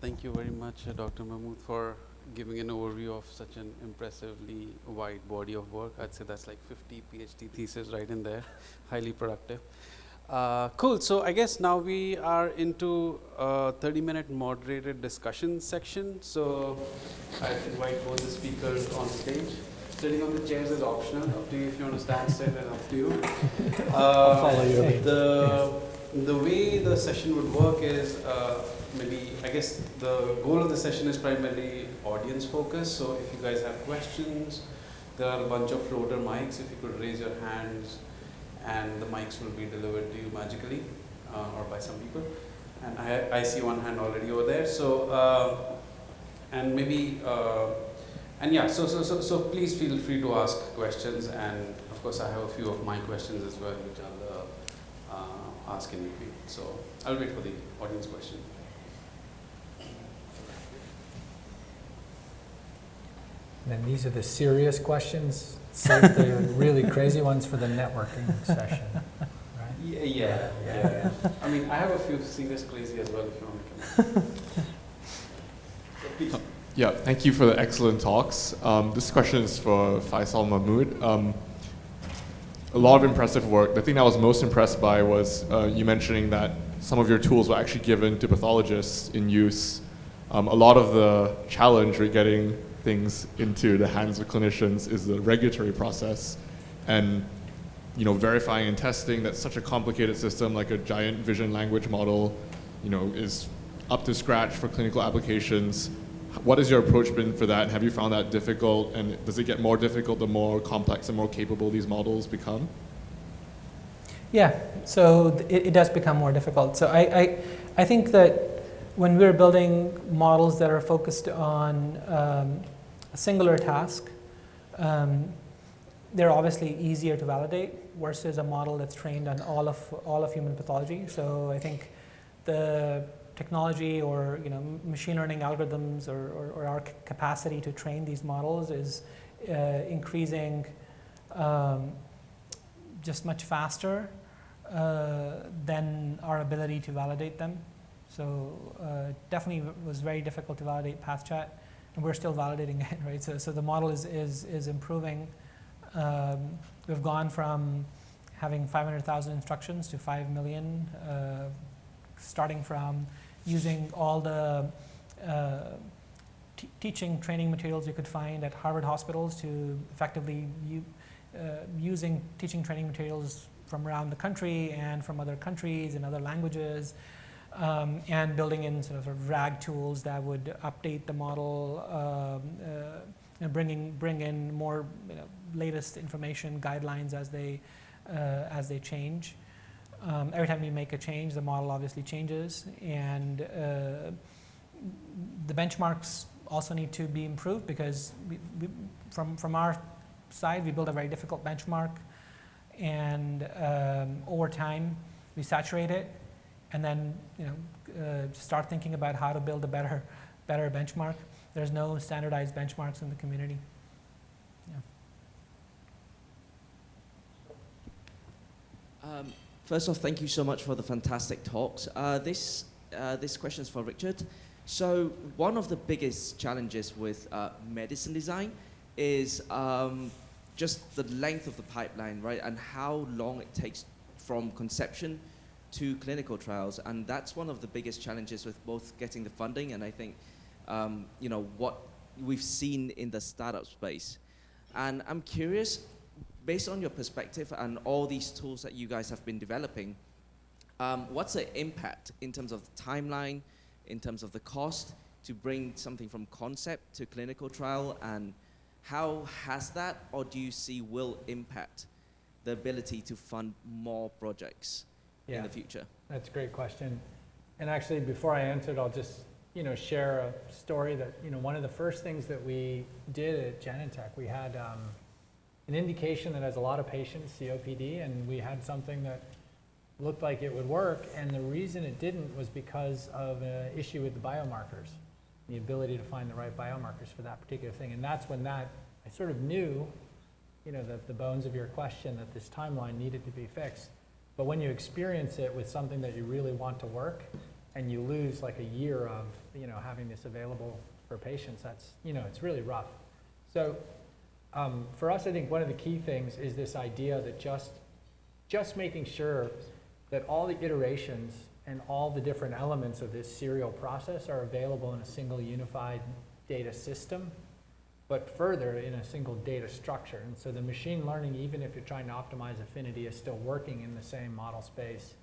Thank you very much, Dr. Mahmood, for giving an overview of such an impressively wide body of work. I'd say that's like 50 PhD theses right in there, highly productive. Cool, so I guess now we are into a 30-minute moderated discussion section. So I invite both the speakers on stage. Sitting on the chairs is optional, up to you if you want to stand, sit, and up to you. I'll follow you. The way the session would work is maybe, I guess the goal of the session is primarily audience focused. So if you guys have questions, there are a bunch of floater mics. If you could raise your hands, and the mics will be delivered to you magically or by some people. And I see one hand already over there. So and maybe and yeah, so please feel free to ask questions. And of course, I have a few of my questions as well, which I'll ask in between. So I'll wait for the audience question. And then these are the serious questions. Save the really crazy ones for the networking session, right? Yeah. I mean, I have a few serious crazy as well if you want to come. So please. Yeah, thank you for the excellent talks. This question is for Faisal Mahmood. A lot of impressive work. The thing I was most impressed by was you mentioning that some of your tools were actually given to pathologists in use. A lot of the challenge with getting things into the hands of clinicians is the regulatory process, and verifying and testing that's such a complicated system, like a giant vision language model, is up to scratch for clinical applications. What has your approach been for that? Have you found that difficult, and does it get more difficult the more complex and more capable these models become? Yeah, so it does become more difficult. So I think that when we're building models that are focused on a singular task, they're obviously easier to validate versus a model that's trained on all of human pathology. So I think the technology or machine learning algorithms or our capacity to train these models is increasing just much faster than our ability to validate them. So definitely was very difficult to validate PathChat, and we're still validating it, right? So the model is improving. We've gone from having 500,000 instructions to 5 million, starting from using all the teaching training materials you could find at Harvard hospitals to effectively using teaching training materials from around the country and from other countries and other languages, and building in sort of RAG tools that would update the model and bring in more latest information, guidelines as they change. Every time you make a change, the model obviously changes, and the benchmarks also need to be improved because from our side, we build a very difficult benchmark, and over time we saturate it, and then start thinking about how to build a better benchmark. There's no standardized benchmarks in the community. Yeah. First off, thank you so much for the fantastic talks. This question is for Richard. So one of the biggest challenges with medicine design is just the length of the pipeline, right? And how long it takes from conception to clinical trials. And that's one of the biggest challenges with both getting the funding and I think, what we've seen in the startup space. And I'm curious, based on your perspective and all these tools that you guys have been developing, what's the impact in terms of the timeline, in terms of the cost to bring something from concept to clinical trial, and how has that, or do you see will impact the ability to fund more projects in the future? That's a great question. And actually, before I answer it, I'll just share a story that one of the first things that we did at Genentech, we had an indication that has a lot of patients, COPD, and we had something that looked like it would work, and the reason it didn't was because of an issue with the biomarkers, the ability to find the right biomarkers for that particular thing. And that's when I sort of knew, that the bones of your question, that this timeline needed to be fixed. But when you experience it with something that you really want to work, and you lose like a year of, having this available for patients, that's, it's really rough. So for us, I think one of the key things is this idea that just making sure that all the iterations and all the different elements of this serial process are available in a single unified data system, but further in a single data structure. And so the machine learning, even if you're trying to optimize affinity, is still working in the same model space,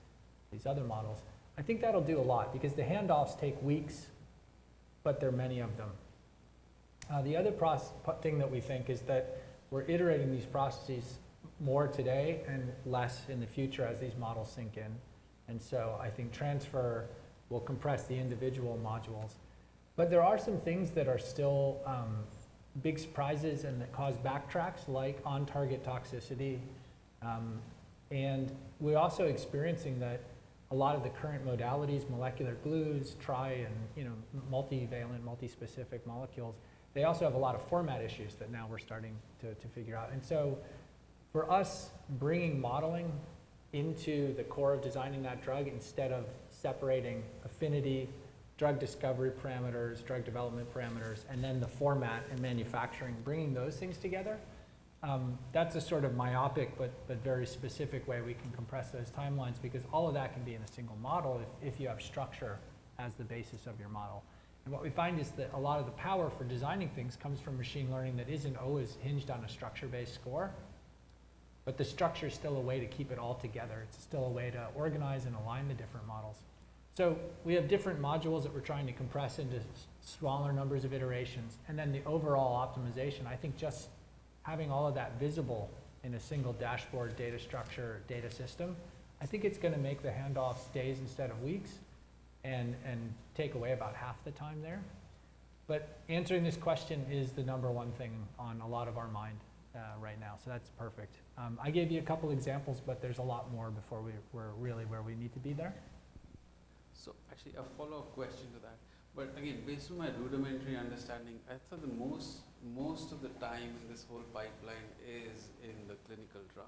these other models. I think that'll do a lot because the handoffs take weeks, but there are many of them. The other thing that we think is that we're iterating these processes more today and less in the future as these models sink in. And so I think transfer will compress the individual modules. But there are some things that are still big surprises and that cause backtracks, like on-target toxicity. And we're also experiencing that a lot of the current modalities, molecular glues, and multivalent, multi-specific molecules, they also have a lot of format issues that now we're starting to figure out. And so for us, bringing modeling into the core of designing that drug instead of separating affinity, drug discovery parameters, drug development parameters, and then the format and manufacturing, bringing those things together, that's a sort of myopic but very specific way we can compress those timelines, because all of that can be in a single model if you have structure as the basis of your model. And what we find is that a lot of the power for designing things comes from machine learning that isn't always hinged on a structure-based score, but the structure is still a way to keep it all together. It's still a way to organize and align the different models. So we have different modules that we're trying to compress into smaller numbers of iterations. And then the overall optimization, I think just having all of that visible in a single dashboard data structure, data system, I think it's going to make the handoffs days instead of weeks and take away about half the time there. But answering this question is the number one thing on a lot of our mind right now. So that's perfect. I gave you a couple examples, but there's a lot more before we're really where we need to be there. So actually a follow-up question to that. But again, based on my rudimentary understanding, I thought the most of the time in this whole pipeline is in the clinical trial.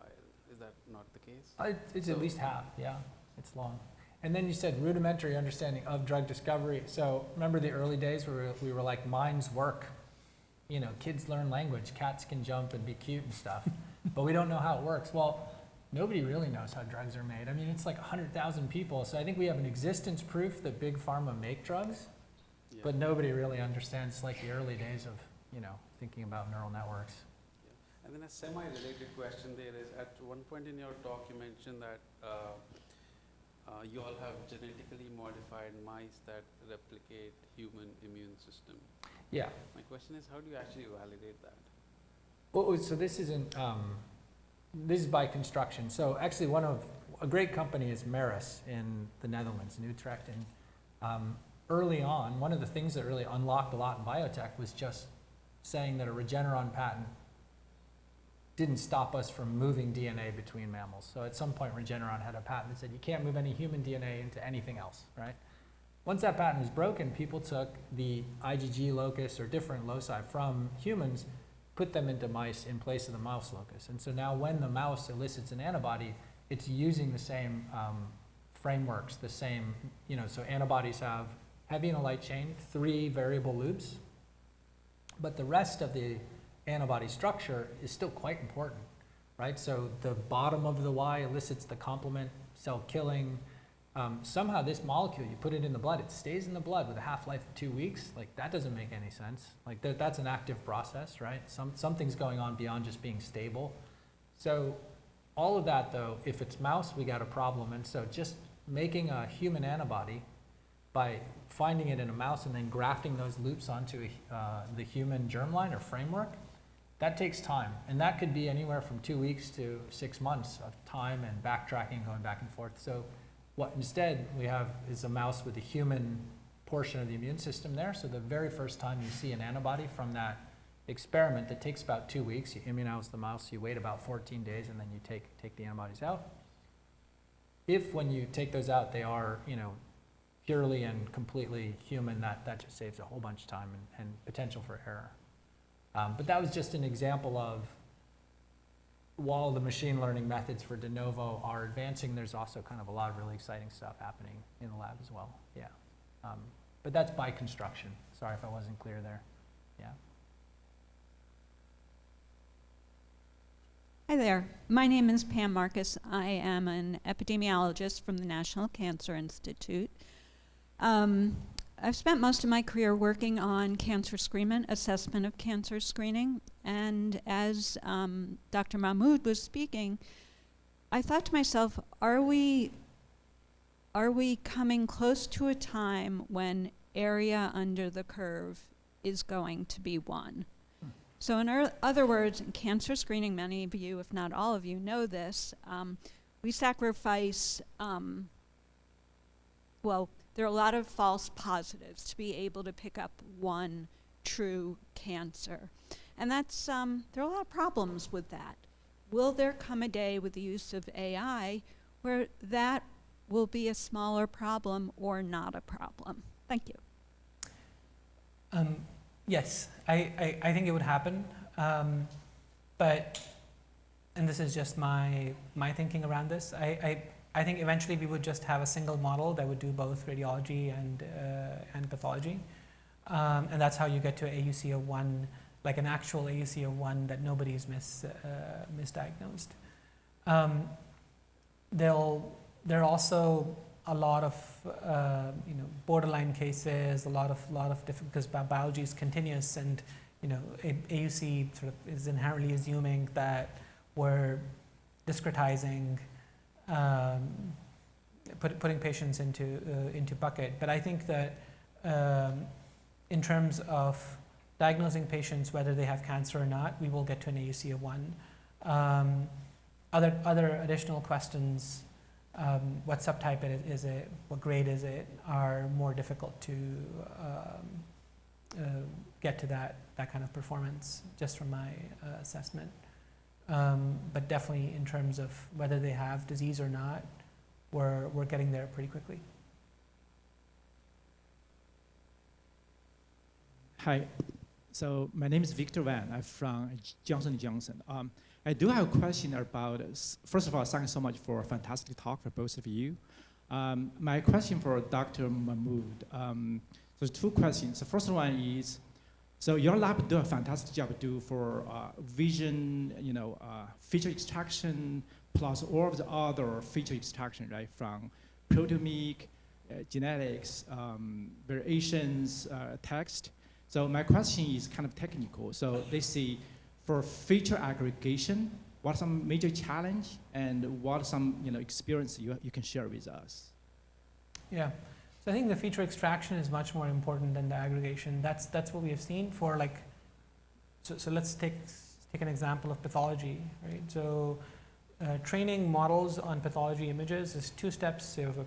Is that not the case? It's at least half, yeah. It's long. And then you said rudimentary understanding of drug discovery. So remember the early days where we were like, minds work. Kids learn language, cats can jump and be cute and stuff. But we don't know how it works. Well, nobody really knows how drugs are made. I mean, it's like 100,000 people. So I think we have an existence proof that big pharma make drugs, but nobody really understands like the early days of, thinking about neural networks. Yeah. And then a semi-related question there is, at one point in your talk, you mentioned that you all have genetically modified mice that replicate human immune system. Yeah. My question is, how do you actually validate that? Well, so this isn't, this is by construction. So actually a great company is Maris in the Netherlands, in Utrecht. And early on, one of the things that really unlocked a lot in biotech was just saying that a Regeneron patent didn't stop us from moving DNA between mammals. So at some point, Regeneron had a patent that said you can't move any human DNA into anything else, right? Once that patent was broken, people took the IgG locus or different loci from humans, put them into mice in place of the mouse locus. And so now when the mouse elicits an antibody, it's using the same frameworks, the same, so antibodies have heavy and a light chain, 3 variable loops, but the rest of the antibody structure is still quite important, right? So the bottom of the Y elicits the complement, cell killing. Somehow this molecule, you put it in the blood, it stays in the blood with a half-life of 2 weeks. Like, that doesn't make any sense. Like, that's an active process, right? Something's going on beyond just being stable. So all of that, though, if it's mouse, we got a problem. And so just making a human antibody by finding it in a mouse and then grafting those loops onto the human germline or framework, that takes time. And that could be anywhere from 2 weeks to 6 months of time and backtracking, going back and forth. So what instead we have is a mouse with a human portion of the immune system there. So the very first time you see an antibody from that experiment, that takes about 2 weeks, you immunize the mouse, you wait about 14 days, and then you take the antibodies out. If when you take those out, they are, purely and completely human, that just saves a whole bunch of time and potential for error. But that was just an example of while the machine learning methods for de novo are advancing, there's also kind of a lot of really exciting stuff happening in the lab as well, yeah. But that's by construction. Sorry if I wasn't clear there, yeah. Hi there. My name is Pam Marcus. I am an epidemiologist from the National Cancer Institute. I've spent most of my career working on cancer screening, assessment of cancer screening, and as Dr. Mahmood was speaking, I thought to myself, are we coming close to a time when area under the curve is going to be won? So in other words, in cancer screening, many of you, if not all of you, know this, we sacrifice, well, there are a lot of false positives to be able to pick up one true cancer. And that's, there are a lot of problems with that. Will there come a day with the use of AI where that will be a smaller problem or not a problem? Thank you. Yes, I think it would happen, but, and this is just my thinking around this, I think eventually we would just have a single model that would do both radiology and pathology, and that's how you get to an AUC of 1, like an actual AUC of 1 that nobody's misdiagnosed. There are also a lot of borderline cases, a lot of different, because biology is continuous, and AUC sort of is inherently assuming that we're discretizing, putting patients into bucket. But I think that in terms of diagnosing patients, whether they have cancer or not, we will get to an AUC of 1. Other additional questions, what subtype is it, what grade is it, are more difficult to get to that kind of performance just from my assessment. But definitely in terms of whether they have disease or not, we're getting there pretty quickly. Hi, so my name is Victor Van. I'm from Johnson & Johnson. I do have a question about, first of all, thank you so much for a fantastic talk for both of you. My question for Dr. Mahmood, so 2 questions. The first one is, so your lab do a fantastic job for vision, feature extraction, plus all of the other feature extraction, right? From proteomic, genetics, variations, text. So my question is kind of technical. So let's see, for feature aggregation, what are some major challenge and what are some experience you can share with us? Yeah. So I think the feature extraction is much more important than the aggregation. That's what we have seen for so let's take an example of pathology, right? So training models on pathology images is 2 steps. You have a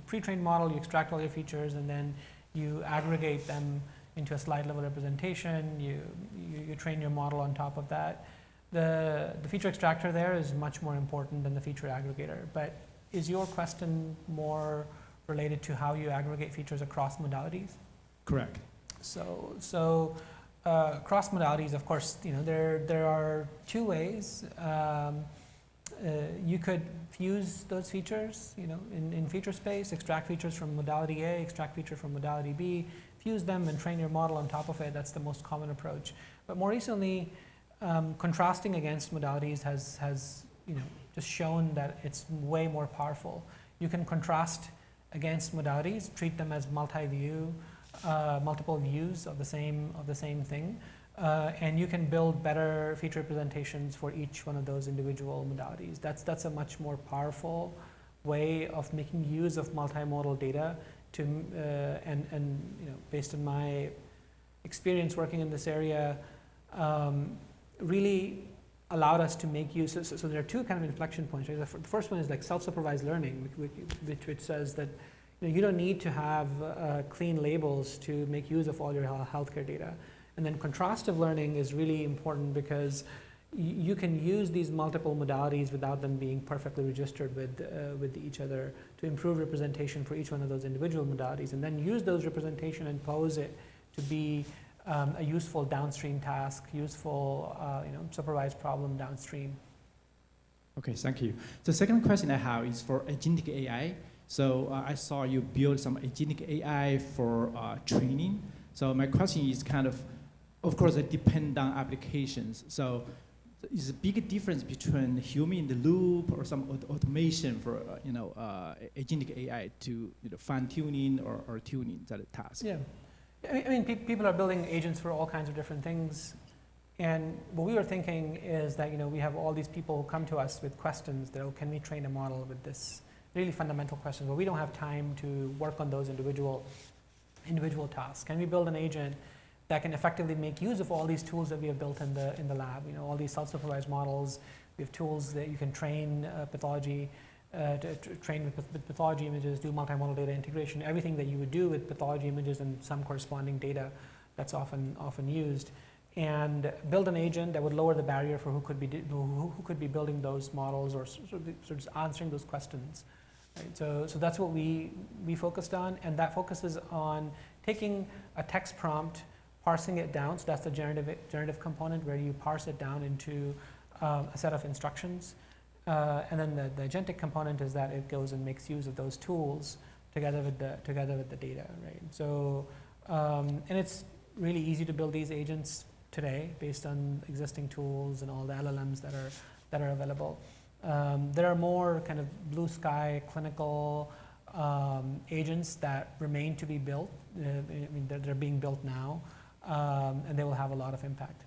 pre-trained model, you extract all your features, and then you aggregate them into a slide level representation. You train your model on top of that. The feature extractor there is much more important than the feature aggregator. But is your question more related to how you aggregate features across modalities? Correct. So cross modalities, of course, there are 2 ways. You could fuse those features, in feature space, extract features from modality A, extract feature from modality B, fuse them and train your model on top of it. That's the most common approach. But more recently, contrasting against modalities has just shown that it's way more powerful. You can contrast against modalities, treat them as multi-view, multiple views of the same thing, and you can build better feature representations for each one of those individual modalities. That's a much more powerful way of making use of multimodal data to and based on my experience working in this area, really allowed us to make use. So there are 2 kind of inflection points. Right? The first one is like self-supervised learning, which says that you don't need to have clean labels to make use of all your healthcare data. And then contrastive learning is really important because you can use these multiple modalities without them being perfectly registered with each other to improve representation for each one of those individual modalities, and then use those representation and pose it to be a useful downstream task, useful supervised problem downstream. Okay, thank you. The second question I have is for agentic AI. So I saw you build some agentic AI for training. So my question is of course, it depends on applications. So is a big difference between human in the loop or some automation for agentic AI to fine tuning or tuning that task? Yeah. I mean, people are building agents for all kinds of different things. And what we were thinking is that, we have all these people who come to us with questions that, can we train a model with this really fundamental question? But we don't have time to work on those individual tasks. Can we build an agent that can effectively make use of all these tools that we have built in the lab? All these self-supervised models. We have tools that you can train pathology, to train with pathology images, do multimodal data integration, everything that you would do with pathology images and some corresponding data that's often used. And build an agent that would lower the barrier for who could be building those models or sort of answering those questions. Right? So that's what we focused on, and that focuses on taking a text prompt, parsing it down. So that's the generative component where you parse it down into a set of instructions, and then the agentic component is that it goes and makes use of those tools together with the data. Right? So and it's really easy to build these agents today based on existing tools and all the LLMs that are available. There are more kind of blue sky clinical agents that remain to be built. They're being built now, and they will have a lot of impact.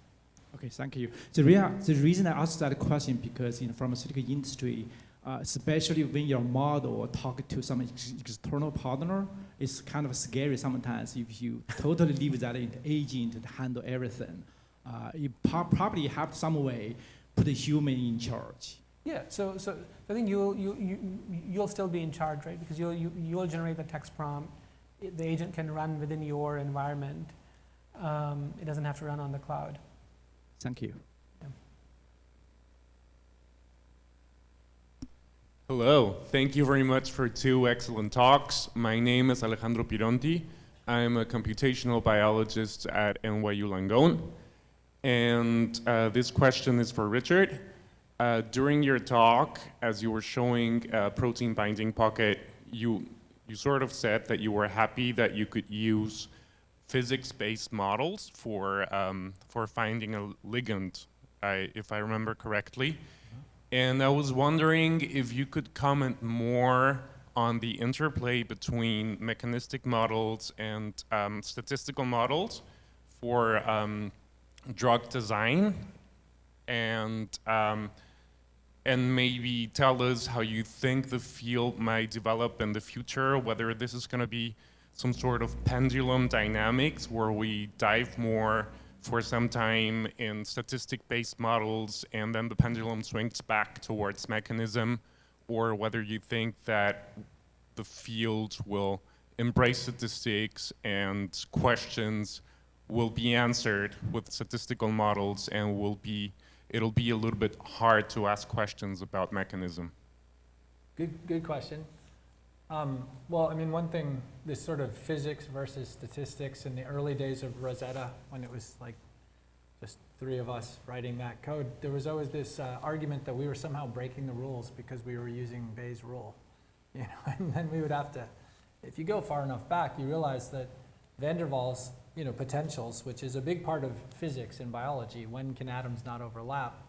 Okay, thank you. The reason I asked that question because in the pharmaceutical industry, especially when your model talk to some external partner, it's kind of scary sometimes if you totally leave that agent to handle everything. You probably have some way put a human in charge. Yeah, so I think you'll still be in charge, right? Because you'll generate the text prompt. The agent can run within your environment. It doesn't have to run on the cloud. Thank you. Yeah. Hello, thank you very much for 2 excellent talks. My name is Alejandro Pironti. I'm a computational biologist at NYU Langone. And this question is for Richard. During your talk, as you were showing protein binding pocket, you sort of said that you were happy that you could use physics-based models for finding a ligand, if I remember correctly. And I was wondering if you could comment more on the interplay between mechanistic models and statistical models for drug design, and maybe tell us how you think the field might develop in the future, whether this is going to be some sort of pendulum dynamics where we dive more for some time in statistic-based models and then the pendulum swings back towards mechanism, or whether you think that the field will embrace statistics and questions will be answered with statistical models and it'll be a little bit hard to ask questions about mechanism. Good question. Well, I mean, one thing, this sort of physics versus statistics in the early days of Rosetta, when it was like just 3 of us writing that code, there was always this argument that we were somehow breaking the rules because we were using Bayes' rule. And then we would have to, if you go far enough back, you realize that van der Waals, potentials, which is a big part of physics and biology, when can atoms not overlap?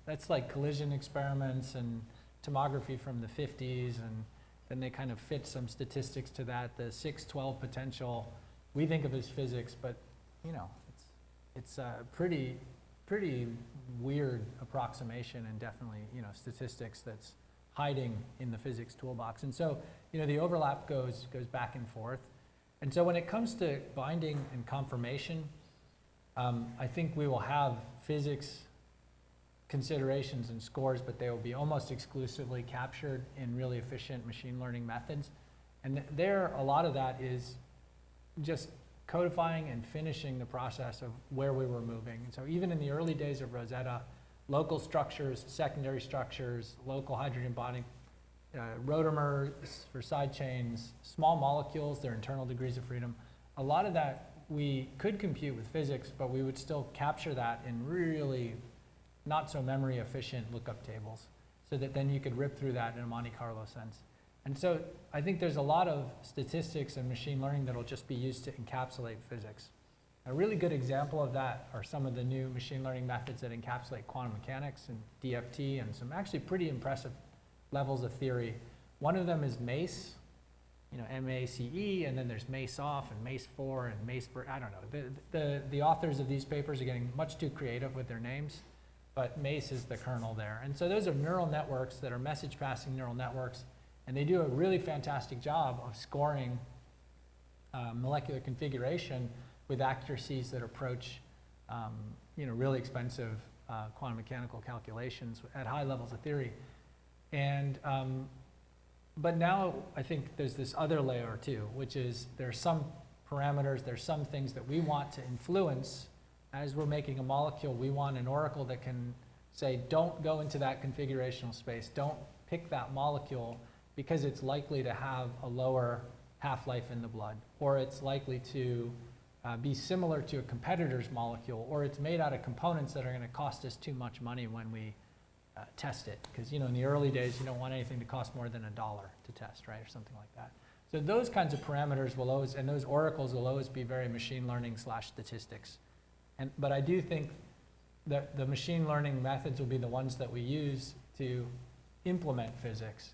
That's like collision experiments and tomography from the 50s, and then they kind of fit some statistics to that. The 612 potential, we think of as physics, but it's a pretty weird approximation, and definitely statistics that's hiding in the physics toolbox. And so the overlap goes back and forth. And so when it comes to binding and conformation, I think we will have physics considerations and scores, but they will be almost exclusively captured in really efficient machine learning methods. And there, a lot of that is just codifying and finishing the process of where we were moving. And so even in the early days of Rosetta, local structures, secondary structures, local hydrogen bonding, rotamers for side chains, small molecules, their internal degrees of freedom, a lot of that we could compute with physics, but we would still capture that in really not so memory efficient lookup tables, so that then you could rip through that in a Monte Carlo sense. And so I think there's a lot of statistics and machine learning that'll just be used to encapsulate physics. A really good example of that are some of the new machine learning methods that encapsulate quantum mechanics and DFT and some actually pretty impressive levels of theory. One of them is MACE, MACE, and then there's MACE-off and MACE-4 and MACE-4, I don't know. The authors of these papers are getting much too creative with their names, but MACE is the kernel there. And so those are neural networks that are message-passing neural networks, and they do a really fantastic job of scoring molecular configuration with accuracies that approach really expensive quantum mechanical calculations at high levels of theory. And but now I think there's this other layer too, which is there's some parameters, there's some things that we want to influence. As we're making a molecule, we want an oracle that can say, don't go into that configurational space, don't pick that molecule because it's likely to have a lower half-life in the blood, or it's likely to be similar to a competitor's molecule, or it's made out of components that are going to cost us too much money when we test it. Because in the early days, you don't want anything to cost more than $1 to test, right, or something like that. So those kinds of parameters will always, and those oracles will always be very machine learning / statistics. But I do think that the machine learning methods will be the ones that we use to implement physics.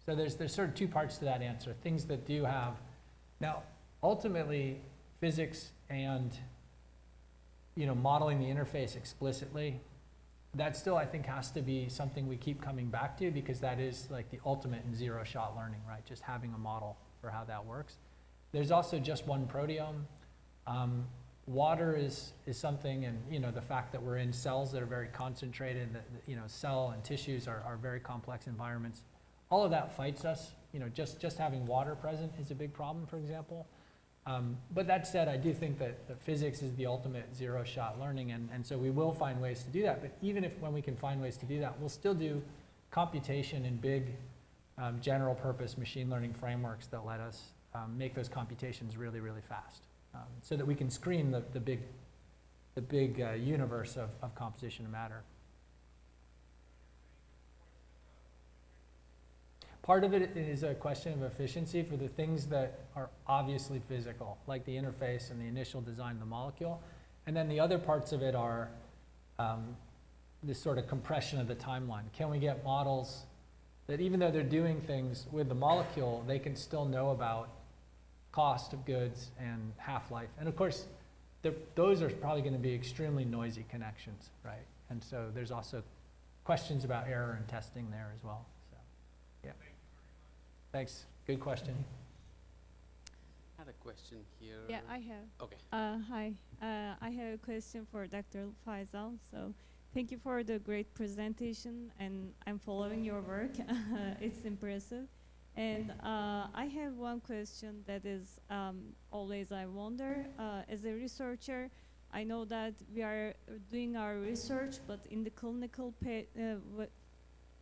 So there's sort of two parts to that answer. Things that do have, now ultimately physics and modeling the interface explicitly, that still I think has to be something we keep coming back to, because that is like the ultimate in zero-shot learning, right? Just having a model for how that works. There's also just one proteome. Water is something, and the fact that we're in cells that are very concentrated, that cell and tissues are very complex environments. All of that fights us. Just having water present is a big problem, for example. But that said, I do think that physics is the ultimate zero-shot learning, and so we will find ways to do that. But even when we can find ways to do that, we'll still do computation in big general-purpose machine learning frameworks that let us make those computations really, really fast, so that we can screen the big universe of composition of matter. Part of it is a question of efficiency for the things that are obviously physical, like the interface and the initial design of the molecule. And then the other parts of it are this sort of compression of the timeline. Can we get models that, even though they're doing things with the molecule, they can still know about cost of goods and half-life? And of course, those are probably going to be extremely noisy connections, right? And so there's also questions about error and testing there as well. So, yeah. Thanks. Good question. I had a question here. Yeah, I have. Okay. Hi. I have a question for Dr. Faisal. So thank you for the great presentation, and I'm following your work. It's impressive. And I have one question that is always I wonder, as a researcher, I know that we are doing our research, but in the clinical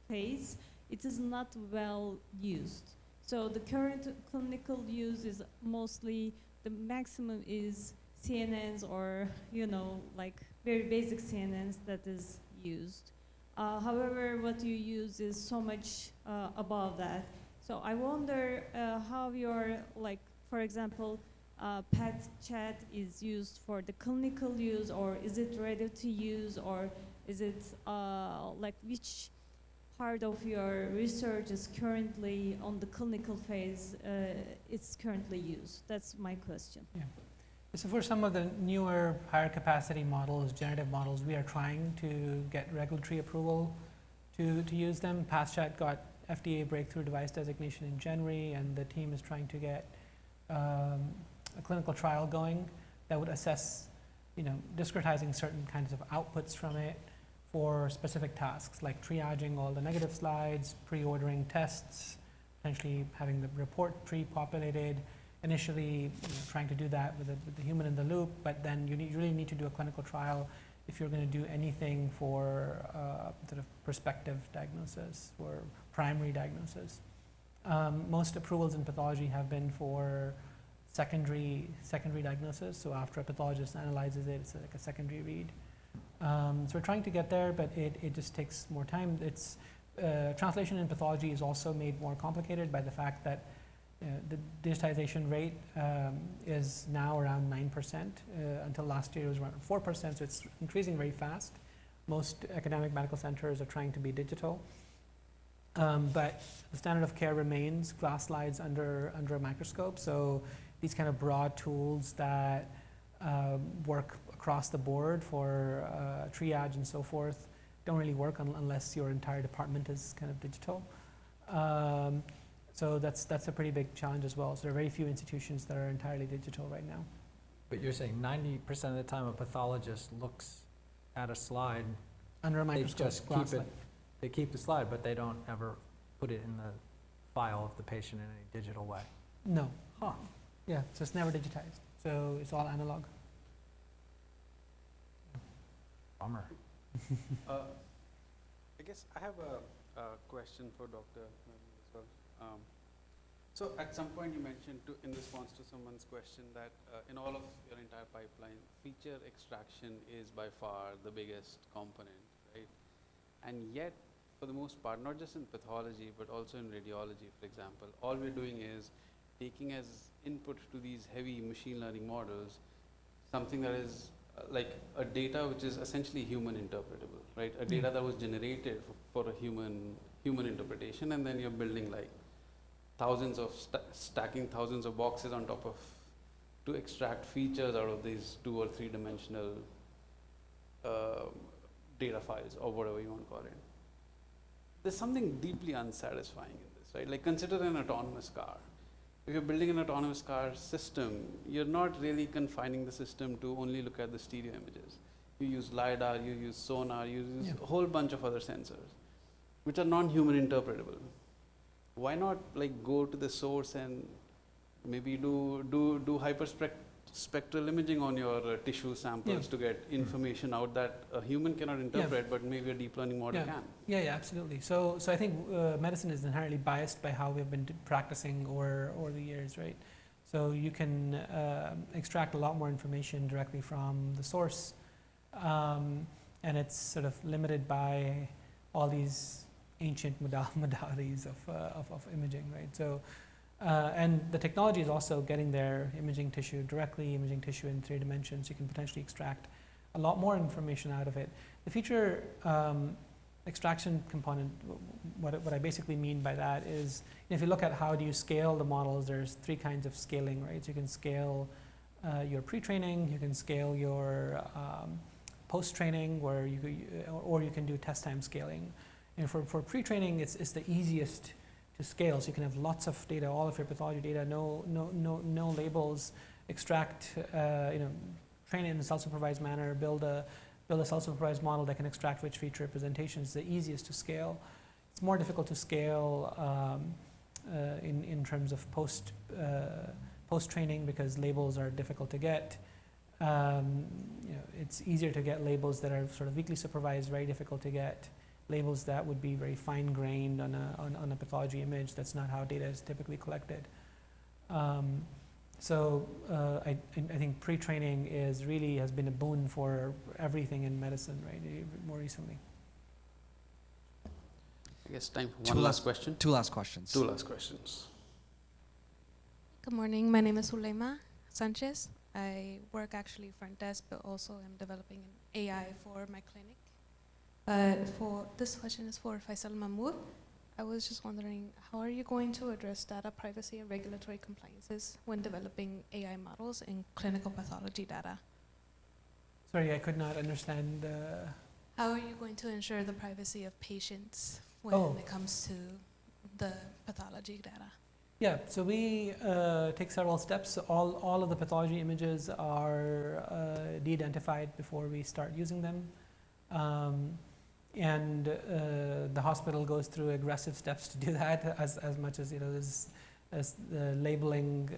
phase, it is not well used. So the current clinical use is mostly, the maximum is CNNs, or, like very basic CNNs that is used. However, what you use is so much above that. So I wonder how your, like, for example, PET chat is used for the clinical use, or is it ready to use, or is it like which part of your research is currently on the clinical phase, it's currently used? That's my question. Yeah. So for some of the newer higher capacity models, generative models, we are trying to get regulatory approval to use them. PathChat got FDA breakthrough device designation in January, and the team is trying to get a clinical trial going that would assess, discretizing certain kinds of outputs from it for specific tasks, like triaging all the negative slides, pre-ordering tests, potentially having the report pre-populated, initially trying to do that with the human in the loop, but then you really need to do a clinical trial if you're going to do anything for sort of prospective diagnosis or primary diagnosis. Most approvals in pathology have been for secondary diagnosis, so after a pathologist analyzes it, it's like a secondary read. So we're trying to get there, but it just takes more time. It's translation in pathology is also made more complicated by the fact that the digitization rate is now around 9%. Until last year it was around 4%, so it's increasing very fast. Most academic medical centers are trying to be digital. But the standard of care remains glass slides under a microscope. So these kind of broad tools that work across the board for triage and so forth don't really work unless your entire department is kind of digital. So that's a pretty big challenge as well. So there are very few institutions that are entirely digital right now. But you're saying 90% of the time a pathologist looks at a slide, Under a they microscope, just glass keep it, slide. they keep the slide, but they don't ever put it in the file of the patient in any digital way. No. Huh. Yeah, so it's never digitized. So it's all analog. Bummer. I guess I have a question for Dr. Mahmood as well. So at some point you mentioned in response to someone's question that in all of your entire pipeline, feature extraction is by far the biggest component, right? And yet, for the most part, not just in pathology, but also in radiology, for example, all we're doing is taking as input to these heavy machine learning models something that is like a data which is essentially human interpretable, right? A data that was generated for a human interpretation, and then you're building like thousands of stacking thousands of boxes on top of to extract features out of these 2 or 3 dimensional data files or whatever you want to call it. There's something deeply unsatisfying in this, right? Like consider an autonomous car. If you're building an autonomous car system, you're not really confining the system to only look at the stereo images. You use LiDAR, you use sonar, you use a whole bunch of other sensors, which are non-human interpretable. Why not like go to the source and maybe do hyperspectral imaging on your tissue samples to get information out that a human cannot interpret, but maybe a deep learning model can? Yeah, absolutely. So I think medicine is inherently biased by how we've been practicing over the years, right? So you can extract a lot more information directly from the source, and it's sort of limited by all these ancient modalities of imaging, right? So, and the technology is also getting there, imaging tissue directly, imaging tissue in 3 dimensions. You can potentially extract a lot more information out of it. The feature extraction component, what I basically mean by that is, if you look at how do you scale the models, there's 3 kinds of scaling, right? So you can scale your pre-training, you can scale your post-training, or you can do test time scaling. And for pre-training, it's the easiest to scale. So you can have lots of data, all of your pathology data, no labels, extract, train it in a self-supervised manner, build a self-supervised model that can extract rich feature representations. The easiest to scale. It's more difficult to scale in terms of post-training because labels are difficult to get. It's easier to get labels that are sort of weakly supervised, very difficult to get. Labels that would be very fine-grained on a pathology image. That's not how data is typically collected. So I think pre-training has been a boon for everything in medicine, right? More recently. I guess time for one last question. 2 last questions. 2 last questions. Good morning. My name is Zulema Sanchez. I work actually front desk, but also am developing an AI for my clinic. For this question is for Faisal Mahmood. I was just wondering, how are you going to address data privacy and regulatory compliances when developing AI models in clinical pathology data? Sorry, I could not understand. How are you going to ensure the privacy of patients when it comes to the pathology data? Yeah, so we take several steps. All of the pathology images are de-identified before we start using them. And the hospital goes through aggressive steps to do that, as much as as the labeling,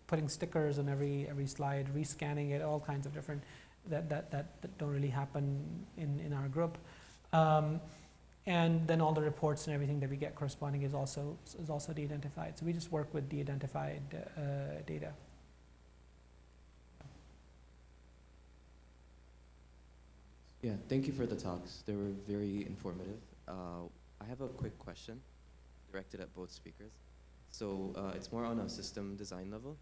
putting stickers on every slide, rescanning it, all kinds of different that don't really happen in our group. And then all the reports and everything that we get corresponding is also de-identified. So we just work with de-identified data. Yeah, thank you for the talks. They were very informative. I have a quick question directed at both speakers. So it's more on a system design level.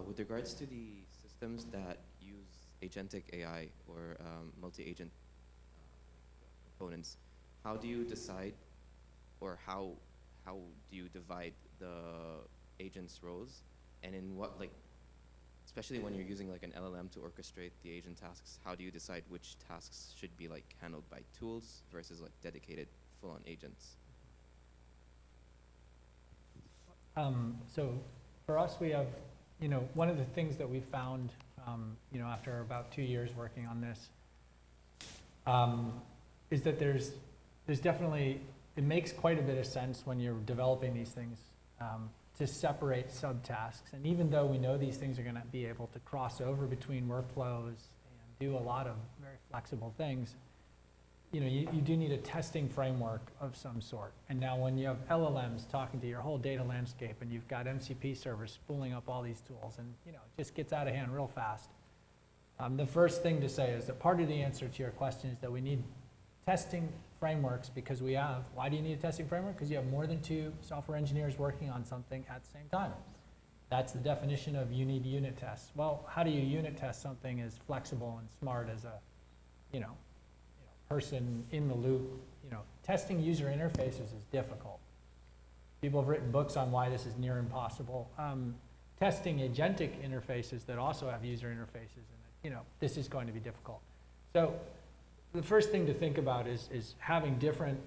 With regards to the systems that use agentic AI or multi-agent components, how do you decide, or how do you divide the agent's roles, and in what, like, especially when you're using like an LLM to orchestrate the agent tasks, how do you decide which tasks should be like handled by tools versus like dedicated full-on agents? So for us, we have, one of the things that we found, after about 2 years working on this, is that there's definitely, it makes quite a bit of sense when you're developing these things to separate subtasks. And even though we know these things are going to be able to cross over between workflows and do a lot of very flexible things, you do need a testing framework of some sort. And now when you have LLMs talking to your whole data landscape and you've got MCP servers spooling up all these tools, and it just gets out of hand real fast. The first thing to say is that part of the answer to your question is that we need testing frameworks, because why do you need a testing framework? Because you have more than 2 software engineers working on something at the same time. That's the definition of you need unit tests. Well, how do you unit test something as flexible and smart as a, person in the loop? Testing user interfaces is difficult. People have written books on why this is near impossible. Testing agentic interfaces that also have user interfaces, and this is going to be difficult. So the first thing to think about is having different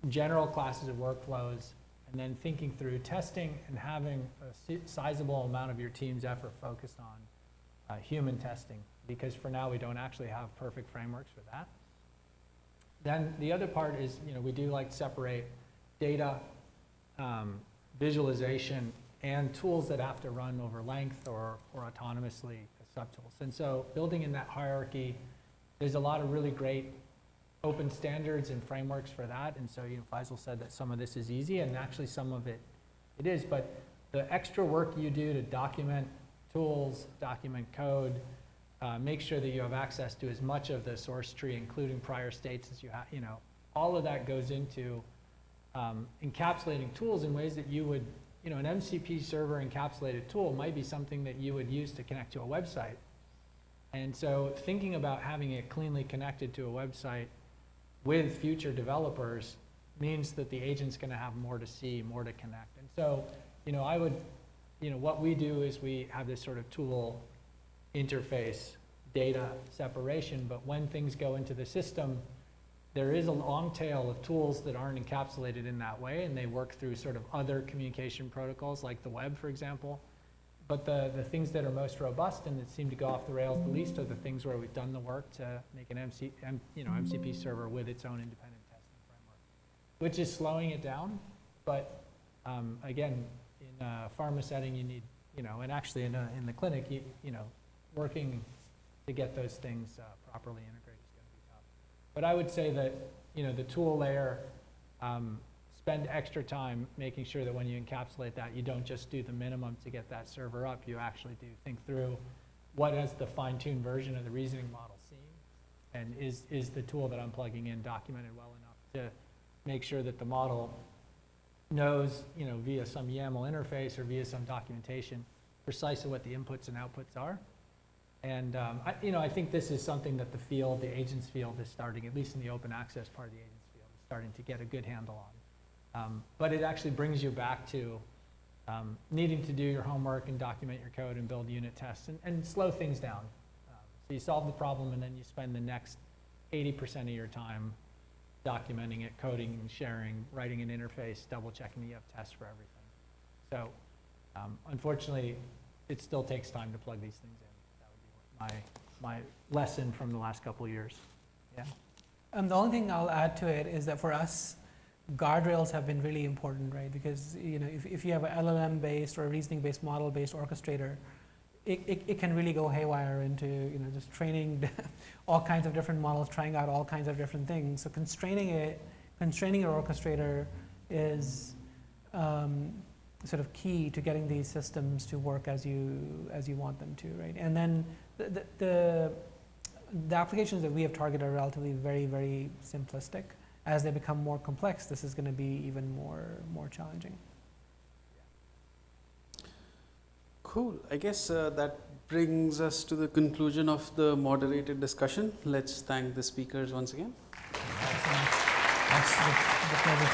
general classes of workflows, and then thinking through testing and having a sizable amount of your team's effort focused on human testing, because for now we don't actually have perfect frameworks for that. Then the other part is, we do like to separate data, visualization, and tools that have to run over length or autonomously as subtools. And so building in that hierarchy, there's a lot of really great open standards and frameworks for that. And so, Faisal said that some of this is easy, and actually some of it is. But the extra work you do to document tools, document code, make sure that you have access to as much of the source tree, including prior states as you have, all of that goes into encapsulating tools in ways that you would, an MCP server encapsulated tool might be something that you would use to connect to a website. And so thinking about having it cleanly connected to a website with future developers means that the agent's going to have more to see, more to connect. And so, I would, what we do is we have this sort of tool interface data separation, but when things go into the system, there is a long tail of tools that aren't encapsulated in that way, and they work through sort of other communication protocols like the web, for example. But the things that are most robust and that seem to go off the rails the least are the things where we've done the work to make an MCP server with its own independent testing framework, which is slowing it down. But again, in a pharma setting, you need, and actually in the clinic, working to get those things properly integrated is going to be tough. But I would say that, the tool layer, spend extra time making sure that when you encapsulate that, you don't just do the minimum to get that server up. You actually do think through what has the fine-tuned version of the reasoning model seen, and is the tool that I'm plugging in documented well enough to make sure that the model knows, via some YAML interface or via some documentation, precisely what the inputs and outputs are. And I think this is something that the agents field is starting, at least in the open access part of the agents field, is starting to get a good handle on. But it actually brings you back to needing to do your homework and document your code and build unit tests and slow things down. So you solve the problem, and then you spend the next 80% of your time documenting it, coding, sharing, writing an interface, double checking that you have tests for everything. So unfortunately, it still takes time to plug these things in. That would be my lesson from the last couple of years. Yeah. The only thing I'll add to it is that for us, guardrails have been really important, right? Because if you have an LLM-based or a reasoning-based model-based orchestrator, it can really go haywire into just training all kinds of different models, trying out all kinds of different things. So constraining your orchestrator is sort of key to getting these systems to work as you want them to, right? And then the applications that we have targeted are relatively very, very simplistic. As they become more complex, this is going to be even more challenging. Cool. I guess that brings us to the conclusion of the moderated discussion. Let's thank the speakers once again. Thanks so much. Thanks.